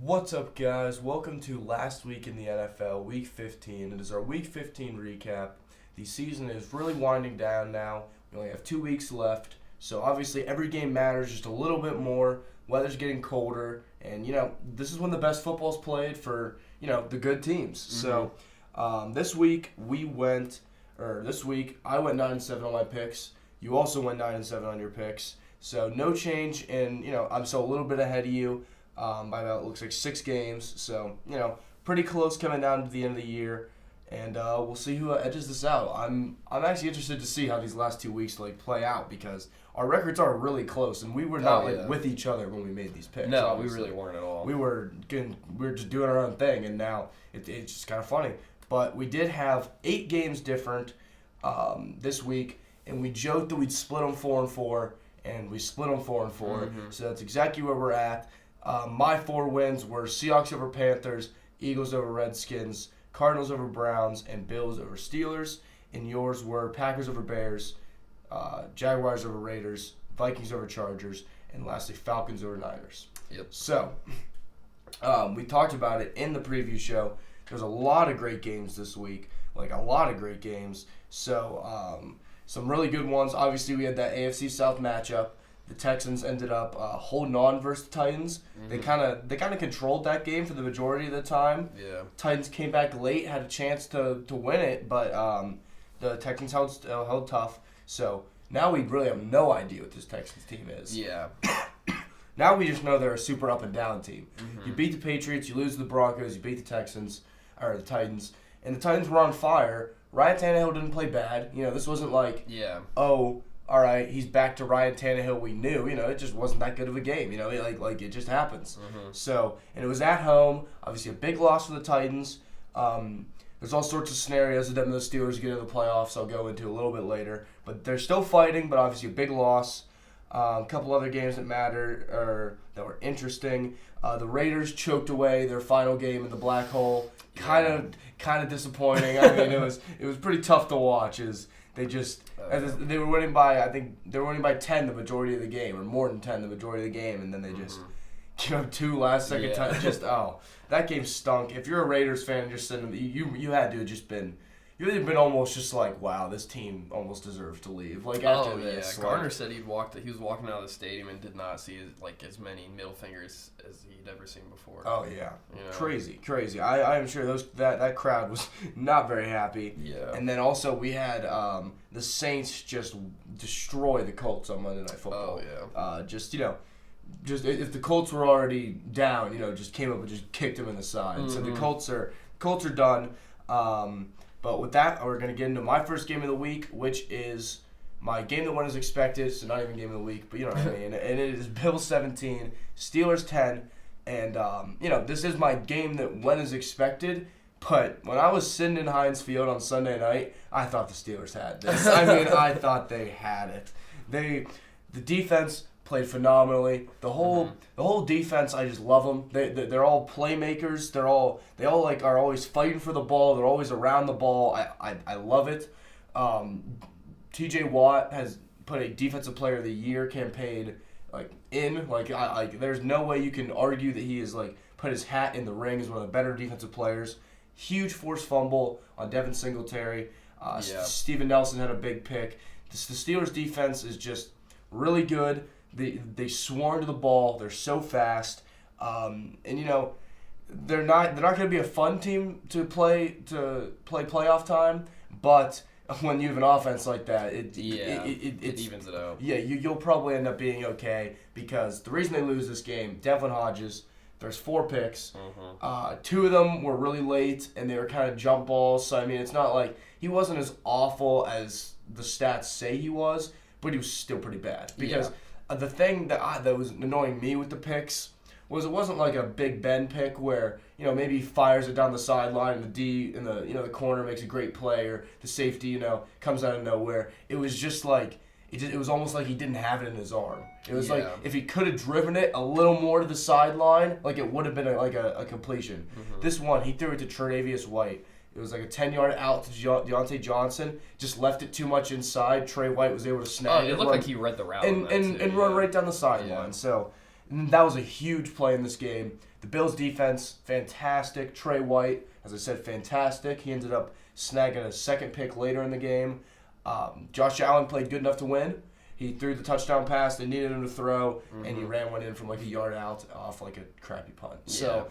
What's up, guys? Welcome to Last Week in the NFL, Week 15. It is our Week 15 recap. The season is really winding down now. We only have 2 weeks left, so obviously every game matters just a little bit more. Weather's getting colder, and, this is when the best football's played for, the good teams. So this week, I went 9-7 on my picks. You also went 9-7 on your picks. So no change, and, I'm still a little bit ahead of you. By about, looks like 6 games, so, pretty close coming down to the end of the year, and we'll see who edges this out. I'm actually interested to see how these last 2 weeks play out, because our records are really close, and we were not with each other when we made these picks. No, obviously. we really weren't at all. We were just doing our own thing, and now it's just kind of funny. But we did have 8 games different this week, and we joked that we'd split them 4-4, and we split them 4-4. So that's exactly where we're at. My 4 wins were Seahawks over Panthers, Eagles over Redskins, Cardinals over Browns, and Bills over Steelers. And yours were Packers over Bears, Jaguars over Raiders, Vikings over Chargers, and lastly Falcons over Niners. Yep. So, we talked about it in the preview show. There's a lot of great games this week, a lot of great games. So, some really good ones. Obviously, we had that AFC South matchup. The Texans ended up holding on versus the Titans. They kind of controlled that game for the majority of the time. Yeah. Titans came back late, had a chance to win it, but the Texans held tough. So now we really have no idea what this Texans team is. Yeah. Now we just know they're a super up and down team. You beat the Patriots, you lose to the Broncos, you beat the Titans, and the Titans were on fire. Ryan Tannehill didn't play bad. This wasn't all right, he's back to Ryan Tannehill we knew. It just wasn't that good of a game. It just happens. So, and it was at home. Obviously, a big loss for the Titans. There's all sorts of scenarios of them and the Steelers get into the playoffs I'll go into a little bit later. But they're still fighting, but obviously a big loss. A couple other games that mattered or that were interesting. The Raiders choked away their final game in the black hole. Kind of disappointing. I mean, it was pretty tough to watch. They were winning by, I think they were winning by 10 the majority of the game, or more than 10 the majority of the game, and then they just give up 2 last second time. That game stunk. If you're a Raiders fan and you're sitting, you had to have just been. You would have been almost just wow, this team almost deserves to leave. After this. Garner said he was walking out of the stadium and did not see as many middle fingers as he'd ever seen before. Oh yeah, crazy. I'm sure that crowd was not very happy. Yeah. And then also we had the Saints just destroy the Colts on Monday Night Football. Oh yeah. Just if the Colts were already down, just came up and just kicked them in the side. So the Colts are done. But with that, we're going to get into my first game of the week, which is my game that went as expected, so not even game of the week, but you know what I mean. And it is Bills 17, Steelers 10. And, this is my game that went as expected. But when I was sitting in Heinz Field on Sunday night, I thought the Steelers had this. I thought they had it. The defense played phenomenally. The whole defense, I just love them. They're all playmakers. They all are always fighting for the ball. They're always around the ball. I love it. T.J. Watt has put a Defensive Player of the Year campaign there's no way you can argue that he has put his hat in the ring as one of the better defensive players. Huge forced fumble on Devin Singletary. Steven Nelson had a big pick. The Steelers defense is just really good. They swarm to the ball. They're so fast, and they're not going to be a fun team to play playoff time. But when you have an offense like that, it evens it out. Yeah, you'll probably end up being okay, because the reason they lose this game, Devlin Hodges, there's 4 picks. 2 of them were really late, and they were kind of jump balls. So it's not like he wasn't as awful as the stats say he was, but he was still pretty bad because. The thing that was annoying me with the picks was it wasn't like a Big Ben pick where maybe he fires it down the sideline and the corner makes a great play, or the safety comes out of nowhere. It was just it was almost like he didn't have it in his arm. It was like if he could have driven it a little more to the sideline, it would have been a completion. This one, he threw it to Tre'Davious White. It was a 10-yard out to Deontay Johnson. Just left it too much inside. Trey White was able to snap it. It looked like he read the route. And run right down the sideline. So that was a huge play in this game. The Bills' defense, fantastic. Trey White, as I said, fantastic. He ended up snagging a second pick later in the game. Josh Allen played good enough to win. He threw the touchdown pass they needed him to throw, and he ran one in from like a yard out off like a crappy punt. Yeah. So,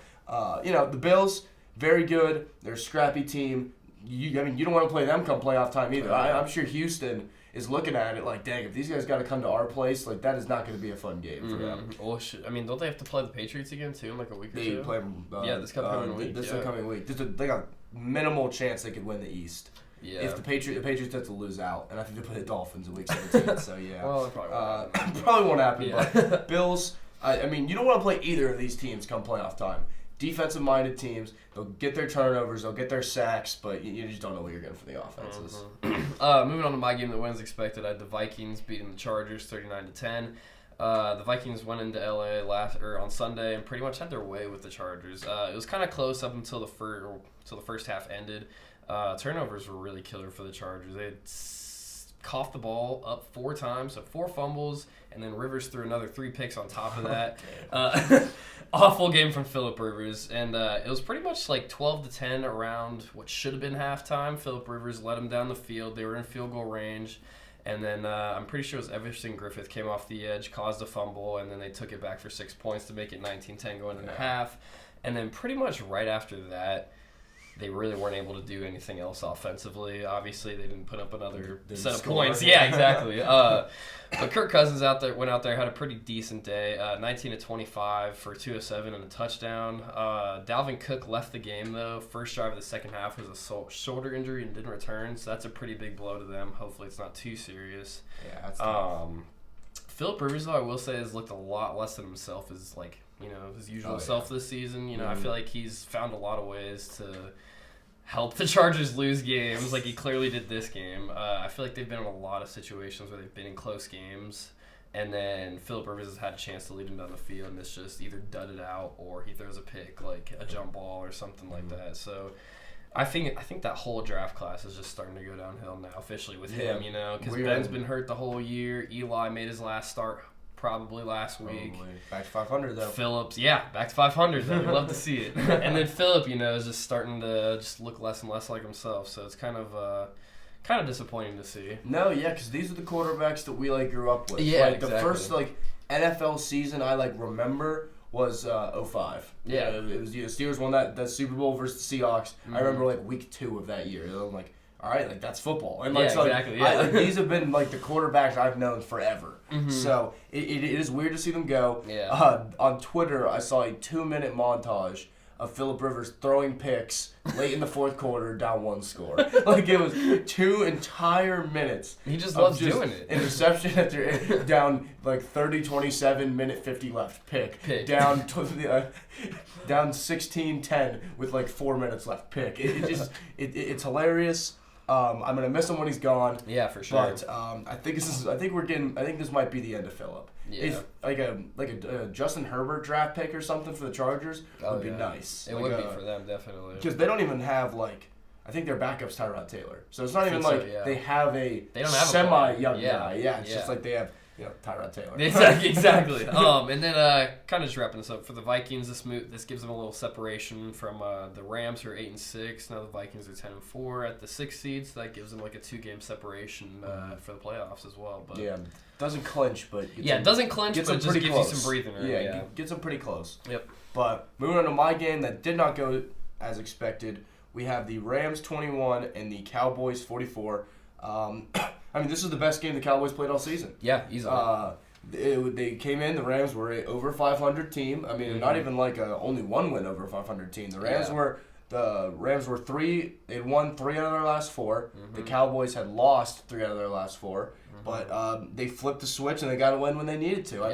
the Bills, very good. They're a scrappy team. You don't want to play them come playoff time either. I'm sure Houston is looking at it like, dang, if these guys got to come to our place, like that is not going to be a fun game for them. Well, don't they have to play the Patriots again too in like a week or They two? play them. This upcoming week. This upcoming week. They got minimal chance they could win the East. Yeah. If the Patriots have to lose out, and I think they play the Dolphins in Week 17. So yeah. Well, it probably won't happen. Probably won't happen. Yeah. But Bills. You don't want to play either of these teams come playoff time. Defensive-minded teams, they'll get their turnovers, they'll get their sacks, but you just don't know what you're getting for the offenses. Moving on to my game that wins expected, I had the Vikings beating the Chargers 39-10. The Vikings went into LA on Sunday and pretty much had their way with the Chargers. It was kind of close up until the first half ended. Turnovers were really killer for the Chargers. They had coughed the ball up 4 times, so 4 fumbles, and then Rivers threw another 3 picks on top of that. Awful game from Phillip Rivers, and it was pretty much like 12-10 around what should have been halftime. Phillip Rivers led them down the field. They were in field goal range, and then I'm pretty sure it was Everson Griffith came off the edge, caused a fumble, and then they took it back for 6 points to make it 19-10 going into half. And then pretty much right after that, they really weren't able to do anything else offensively. Obviously, they didn't put up another set of points. Yeah, exactly. But Kirk Cousins went out there, had a pretty decent day. 19-25 for 207 and a touchdown. Dalvin Cook left the game, though. First drive of the second half was a shoulder injury and didn't return, so that's a pretty big blow to them. Hopefully it's not too serious. Yeah, that's tough. Phillip Rivers, though, I will say, has looked a lot less than himself as, his usual self this season. I feel like he's found a lot of ways to help the Chargers lose games like he clearly did this game. I feel like they've been in a lot of situations where they've been in close games, and then Phillip Rivers has had a chance to lead him down the field, and it's just either dudded out or he throws a pick, like a jump ball or something like that. So I think that whole draft class is just starting to go downhill now officially with him, because Ben's been hurt the whole year. Eli made his last start probably last week. Back to 500 though. Phillips, back to 500 though. We'd love to see it. And then Phillip, is just starting to just look less and less like himself. So it's kind of disappointing to see. No, because these are the quarterbacks that we grew up with. Yeah, exactly. The first NFL season I remember was 05. Yeah. It was the Steelers won that Super Bowl versus the Seahawks. I remember week 2 of that year. I'm like, all right, that's football. And exactly. These have been the quarterbacks I've known forever. So it is weird to see them go. Yeah. On Twitter, I saw a 2-minute montage of Phillip Rivers throwing picks late in the fourth quarter, down 1 score. It was 2 entire minutes. He just loves doing it. Interception after down 30-27, minute 50 left. Pick. Down 16-10 with 4 minutes left. Pick. It's hilarious. I'm gonna miss him when he's gone. Yeah, for sure. But I think this might be the end of Phillip. Yeah. If a Justin Herbert draft pick or something for the Chargers would be nice. It would be for them, definitely. Because they don't even have I think their backup's Tyrod Taylor. So it's not even they have a semi-young guy. Yeah, it's just they have Tyrod Taylor. Exactly. And then kind of just wrapping this up for the Vikings. This gives them a little separation from the Rams, who are 8-6. Now the Vikings are 10-4 at the 6th seed, so that gives them a 2-game separation for the playoffs as well. But doesn't clinch, but it doesn't clinch, but it just gives you some breathing room. Yeah, gets them pretty close. Yep. But moving on to my game that did not go as expected, we have the Rams 21 and the Cowboys 44. This is the best game the Cowboys played all season. Yeah, easily. They came in. The Rams were a over 500 team. Not even only one win over 500 team. The Rams were 3. They'd won 3 out of their last 4. The Cowboys had lost 3 out of their last 4. But they flipped the switch and they got a win when they needed to.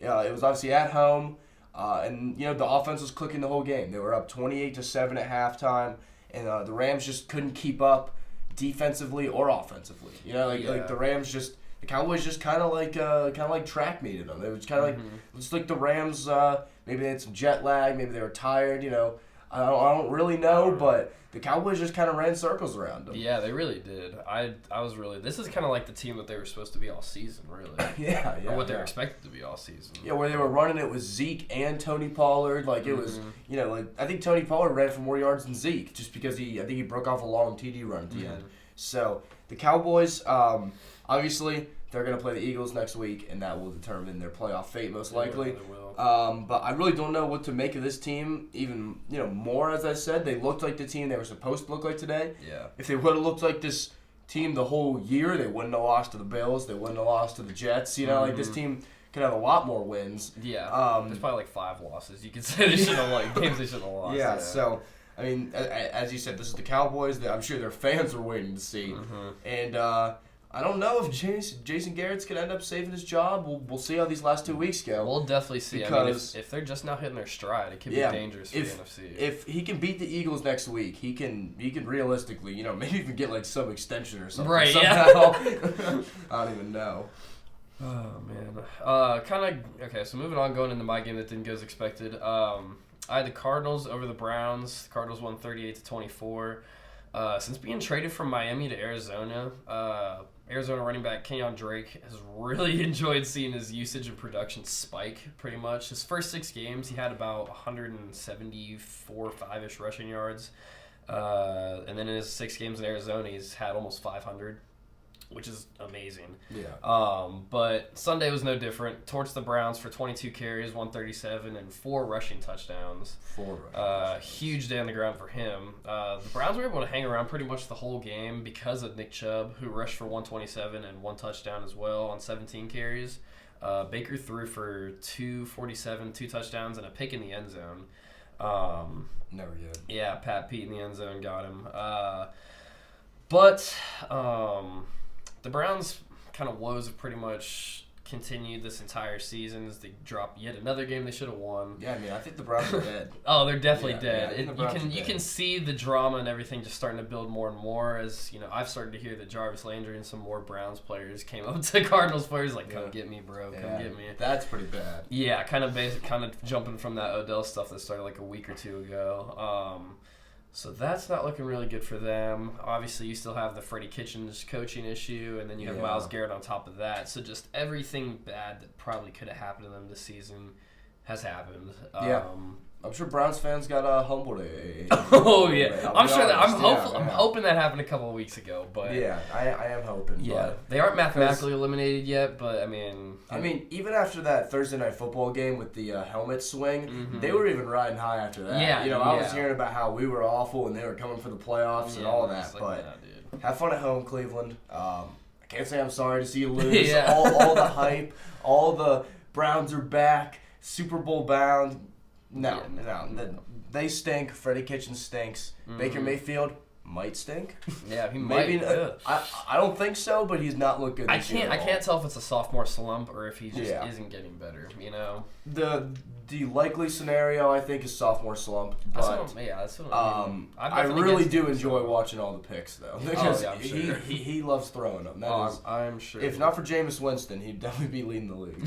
It was obviously at home, and the offense was clicking the whole game. They were up 28-7 at halftime, and the Rams just couldn't keep up defensively or offensively. The Rams the Cowboys just kind of like track meeted them. It was kind of just like the Rams. Maybe they had some jet lag. Maybe they were tired. I don't really know, but the Cowboys just kind of ran circles around them. Yeah, they really did. This is kind of like the team that they were supposed to be all season, really. Yeah. Or what they were expected to be all season. Yeah, where they were running it with Zeke and Tony Pollard. Like, it was, I think Tony Pollard ran for more yards than Zeke just because I think he broke off a long TD run at the end. So, the Cowboys, obviously, they're going to play the Eagles next week, and that will determine their playoff fate most likely. They will. But I really don't know what to make of this team. Even more, as I said, they looked like the team they were supposed to look like today. Yeah. If they would have looked like this team the whole year, they wouldn't have lost to the Bills. They wouldn't have lost to the Jets. Like this team could have a lot more wins. Yeah. There's probably like 5 losses. You could say they should have games they should have lost. Yeah. So I mean, as you said, this is the Cowboys. I'm sure their fans are waiting to see, and. I don't know if Jason Garrett's going to end up saving his job. We'll see how these last 2 weeks go. We'll definitely see. Because if they're just now hitting their stride, it could be dangerous for the NFC. If he can beat the Eagles next week, he can realistically, maybe even get like some extension or something. Right, somehow. I don't even know. Oh, man. Okay, so moving on, going into my game that didn't go as expected. I had the Cardinals over the Browns. The Cardinals won 38-24. Since being traded from Miami to Arizona, Arizona running back Kenyon Drake has really enjoyed seeing his usage and production spike pretty much. His first 6 games, he had about 174, 5-ish rushing yards. And then in his 6 games in Arizona, he's had almost 500, which is amazing. Yeah. But Sunday was no different. Torched the Browns for 22 carries, 137, and 4 rushing touchdowns. 4 rushing touchdowns. Huge day on the ground for him. The Browns were able to hang around pretty much the whole game because of Nick Chubb, who rushed for 127 and 1 touchdown as well on 17 carries. Baker threw for 247, 2 touchdowns, and a pick in the end zone. Never good. Yeah, Pat Pete in the end zone got him. The Browns' kind of woes have pretty much continued this entire season as they drop yet another game they should have won. Yeah, I mean, I think the Browns are dead. Oh, they're definitely dead. Yeah, you can see the drama and everything just starting to build more and more as, I've started to hear that Jarvis Landry and some more Browns players came up to Cardinals players like, come get me, bro, come get me. That's pretty bad. Yeah, kind of jumping from that Odell stuff that started like a week or 2 ago. So that's not looking really good for them. Obviously, you still have the Freddie Kitchens coaching issue, and then you have Myles Garrett on top of that. So just everything bad that probably could have happened to them this season has happened. I'm sure Browns fans got humbled. Oh yeah, I'm sure that. I'm hoping that happened a couple of weeks ago, but yeah, I am hoping. Yeah, but they aren't mathematically eliminated yet, but I mean, even after that Thursday night football game with the helmet swing, they were even riding high after that. Yeah, I was hearing about how we were awful and they were coming for the playoffs and all that. Like, but dude. Have fun at home, Cleveland. I can't say I'm sorry to see you lose. all the hype, all the Browns are back, Super Bowl bound. No. They stink. Freddie Kitchens stinks. Baker Mayfield might stink. Yeah, he might. I don't think so, but he's not looked good. I can't tell if it's a sophomore slump or if he just isn't getting better. The likely scenario I think is sophomore slump. But that's what I mean. I really do enjoy watching all the picks though because I'm sure. he loves throwing them. I'm sure. If not for Jameis Winston, he'd definitely be leading the league.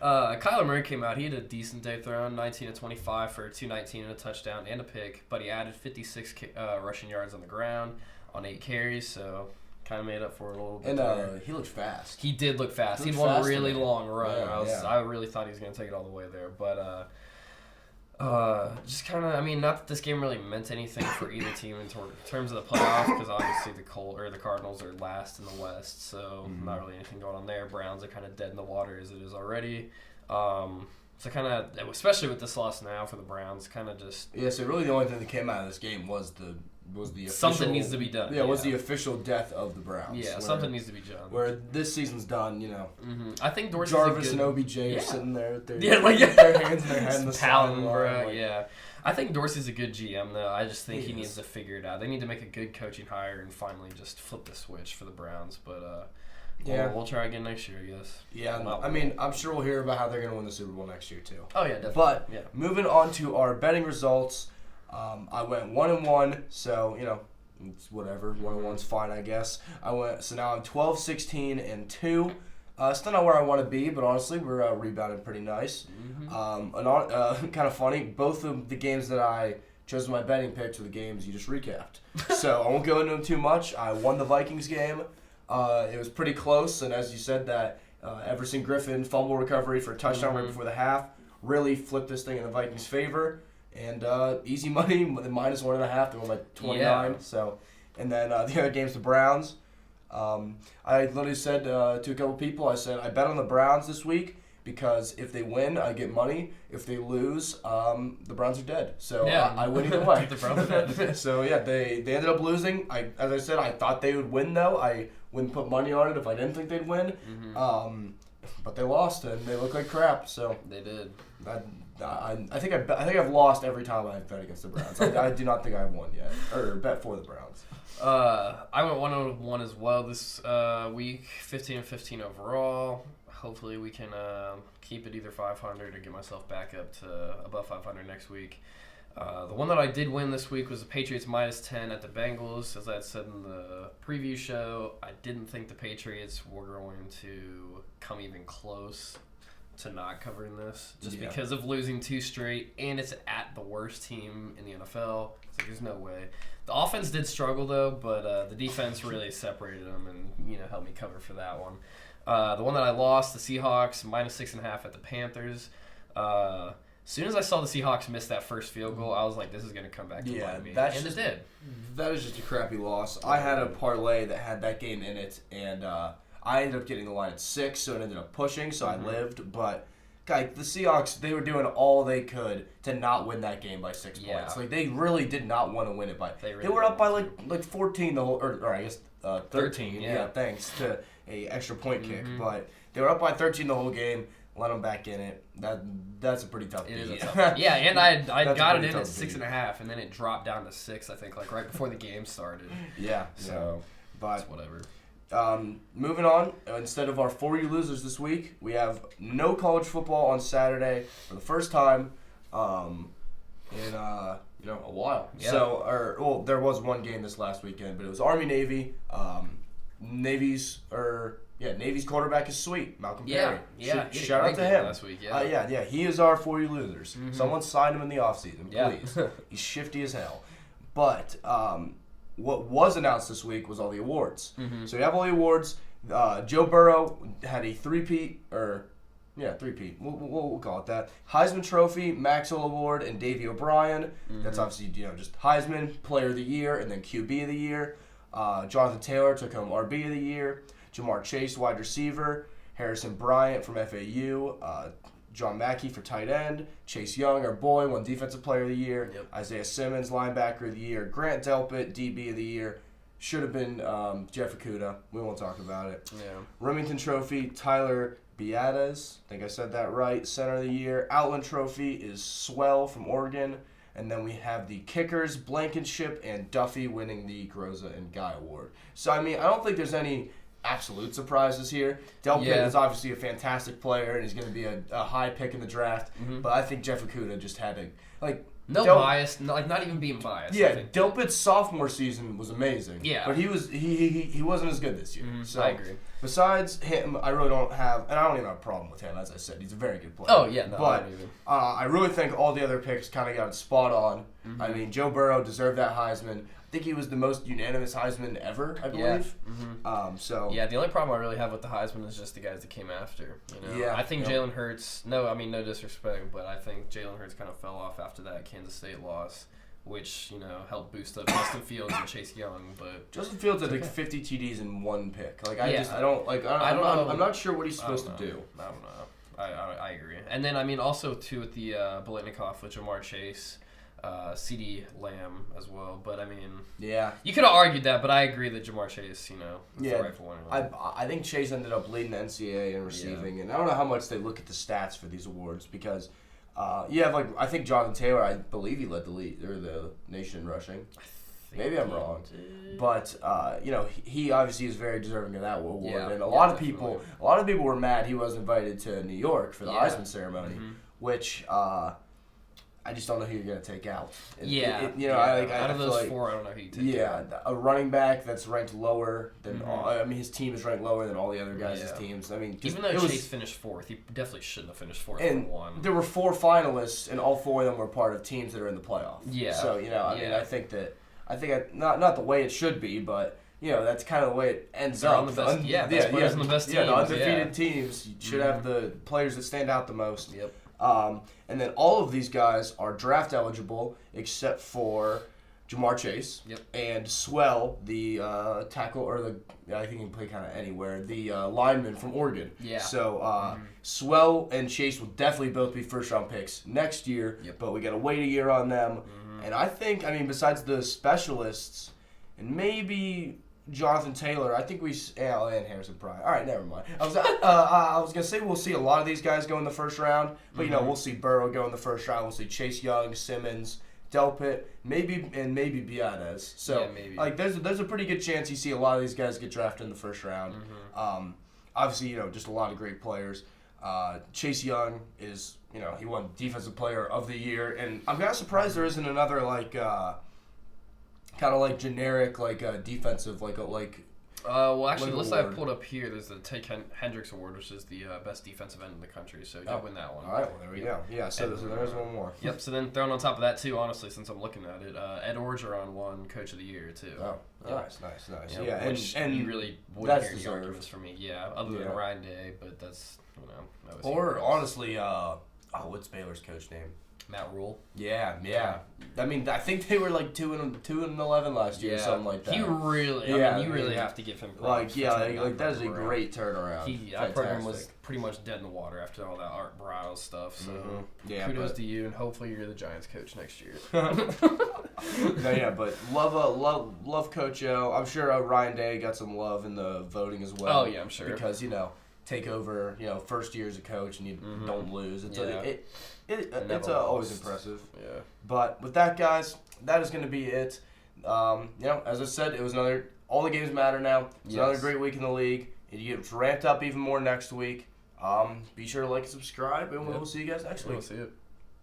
Kyler Murray came out. He had a decent day throwing, 19-25 for 219 and a touchdown and a pick, but he added 56 rushing yards on the ground on 8 carries, so kind of made up for it a little bit. And he looked fast. He did look fast. He won a really long run. Yeah, I really thought he was going to take it all the way there, but just kind of, not that this game really meant anything for either team in terms of the playoff, because obviously the Cardinals are last in the West, so not really anything going on there. Browns are kind of dead in the water as it is already. So kind of, especially with this loss now for the Browns, kind of just... Yeah, so really the only thing that came out of this game was the official... Something needs to be done. Yeah, was the official death of the Browns. Yeah, something needs to be done. Where this season's done, I think Dorsey's Jarvis and OBJ are sitting there with their hands in their head in the pouting, bro. Yeah. I think Dorsey's a good GM, though. I just think he needs to figure it out. They need to make a good coaching hire and finally just flip the switch for the Browns, but... we'll try again next year, I guess. Yeah, I'm sure we'll hear about how they're going to win the Super Bowl next year, too. Oh, yeah, definitely. But, moving on to our betting results, I went 1-1, so, it's whatever. 1-1's fine, I guess. So now I'm 12, 16, and 2. Still not where I want to be, but honestly, we're rebounding pretty nice. Kind of funny, both of the games that I chose my betting picks for the games you just recapped. So I won't go into them too much. I won the Vikings game. It was pretty close, and as you said, that Everson Griffin fumble recovery for a touchdown right before the half really flipped this thing in the Vikings' favor. And easy money, minus 1.5. They won by 29. Yeah. So, and then the other game's the Browns. I literally said to a couple people, I said I bet on the Browns this week because if they win, I get money. If they lose, the Browns are dead. So I win either way. The Browns are dead. So yeah, they ended up losing. As I said, I thought they would win though. I wouldn't put money on it if I didn't think they'd win. But they lost and they look like crap. So they did. I think I've lost every time I've bet against the Browns. I do not think I've won yet or bet for the Browns. I went 1-1 as well this week, 15-15 overall. Hopefully we can keep it either 500 or get myself back up to above 500 next week. The one that I did win this week was the Patriots minus 10 at the Bengals. As I had said in the preview show, I didn't think the Patriots were going to come even close to not covering this just because of losing 2 straight, and it's at the worst team in the NFL. It's like there's no way. The offense did struggle though, but the defense really separated them and helped me cover for that one. The one that I lost, the Seahawks minus 6.5 at the Panthers. As soon as I saw the Seahawks miss that first field goal, I was like, this is going to come back to bite me. And it did. That was just a crappy loss. I had a parlay that had that game in it, and I ended up getting the line at 6, so it ended up pushing, so I lived. But, the Seahawks, they were doing all they could to not win that game by 6 points. Like, they really did not want to win it by. They were up by, like 14 the whole, or I guess 13. Yeah, thanks to a extra point kick. But they were up by 13 the whole game. Let them back in it. That's a pretty tough beat. It is a tough yeah, and I got it in at 6.5, and then it dropped down to 6, I think, like right before the game started. Yeah. So, but whatever. Moving on, instead of our 4 you losers this week, we have no college football on Saturday for the first time in a while. Yeah. So, there was one game this last weekend, but it was Army-Navy. Navy's quarterback is sweet, Malcolm Perry. Yeah. Shout out to him. Last week, he is our 4 you losers. Someone signed him in the offseason, please. He's shifty as hell. But what was announced this week was all the awards. So you have all the awards. Joe Burrow had a three-peat. We'll call it that. Heisman Trophy, Maxwell Award, and Davey O'Brien. That's obviously just Heisman Player of the Year and then QB of the Year. Jonathan Taylor took home RB of the Year. Jamar Chase, wide receiver. Harrison Bryant from FAU. John Mackey for tight end. Chase Young, our boy, won Defensive Player of the Year. Yep. Isaiah Simmons, linebacker of the year. Grant Delpit, DB of the year. Should have been Jeff Okudah. We won't talk about it. Yeah. Remington Trophy, Tyler Biadasz. I think I said that right. Center of the year. Outland Trophy is Swell from Oregon. And then we have the kickers, Blankenship and Duffy winning the Groza and Guy Award. So, I don't think there's any absolute surprises here. Delpit is obviously a fantastic player, and he's going to be a high pick in the draft. But I think Jeff Okudah just had to, bias, not even being biased. Yeah, Delpit's sophomore season was amazing. Yeah, but he wasn't as good this year. So I agree. Besides him, I really don't have, and I don't even have a problem with him. As I said, he's a very good player. Oh yeah, no, but I really think all the other picks kind of got it spot on. Joe Burrow deserved that Heisman. I think he was the most unanimous Heisman ever, I believe. Yeah. The only problem I really have with the Heisman is just the guys that came after. Yeah, I think Jalen Hurts. No disrespect, but I think Jalen Hurts kind of fell off after that Kansas State loss, which helped boost up Justin Fields and Chase Young. But Justin Fields had 50 TDs in one pick. I'm not sure what he's supposed to do. I don't know. I agree. And then also too with the Biletnikoff with Jamar Chase. CD Lamb as well, but you could have argued that, but I agree that Jamar Chase, the rightful winner. I think Chase ended up leading the NCAA in receiving, and I don't know how much they look at the stats for these awards because, I think Jonathan Taylor, I believe he led the nation in rushing. Maybe I'm wrong, but he obviously is very deserving of that award, and a lot of people were mad he wasn't invited to New York for the Heisman ceremony, which. I just don't know who you're going to take out. Out of those four, I don't know who you take out. A running back that's ranked lower than his team is ranked lower than all the other guys' teams. I mean, even though Chase finished fourth, he definitely shouldn't have finished fourth for one. There were 4 finalists, and all 4 of them were part of teams that are in the playoff. Yeah. So, I think not the way it should be, but that's kind of the way it ends up. The best, best players and the best teams. The undefeated teams should have the players that stand out the most. Yep. And then all of these guys are draft eligible except for Jamar Chase and Swell, the tackle, or I think he can play kind of anywhere, the lineman from Oregon. Yeah. So Swell and Chase will definitely both be first-round picks next year, but we got to wait a year on them. And I think, besides the specialists and maybe Jonathan Taylor, I think and Harrison Bryant. All right, never mind. I was gonna say we'll see a lot of these guys go in the first round, but we'll see Burrow go in the first round. We'll see Chase Young, Simmons, Delpit, maybe Biadasz. So there's a pretty good chance you see a lot of these guys get drafted in the first round. Obviously, just a lot of great players. Chase Young is he won Defensive Player of the Year, and I'm kind of surprised there isn't another kind of generic defensive well, actually, the list I pulled up here, there's the Tate Hendricks Award, which is the best defensive end in the country, so you did win that one. All right, well, there we go. Yeah, so there's one more. Yep, so then thrown on top of that, too, honestly, since I'm looking at it, Ed Orgeron won Coach of the Year, too. Oh, nice. Yeah, and you really wouldn't hear any arguments for me, other than Ryan Day, but that's, Or, honestly, what's Baylor's coach name? Matt Rule. Yeah. I think they were 2-11 last year or something like that. He really, you really have to give him props. That is a great turnaround. That program was pretty much dead in the water after all that Art Briles stuff. So kudos to you, and hopefully you're the Giants coach next year. But love Coach O. I'm sure Ryan Day got some love in the voting as well. Oh yeah, I'm sure. Because take over, first year as a coach and you don't lose. It's always impressive. Yeah. But with that, guys, that is going to be it. As I said, it was all the games matter now. It's another great week in the league. You get ramped up even more next week. Be sure to like and subscribe, and we'll see you guys next week. We'll see you.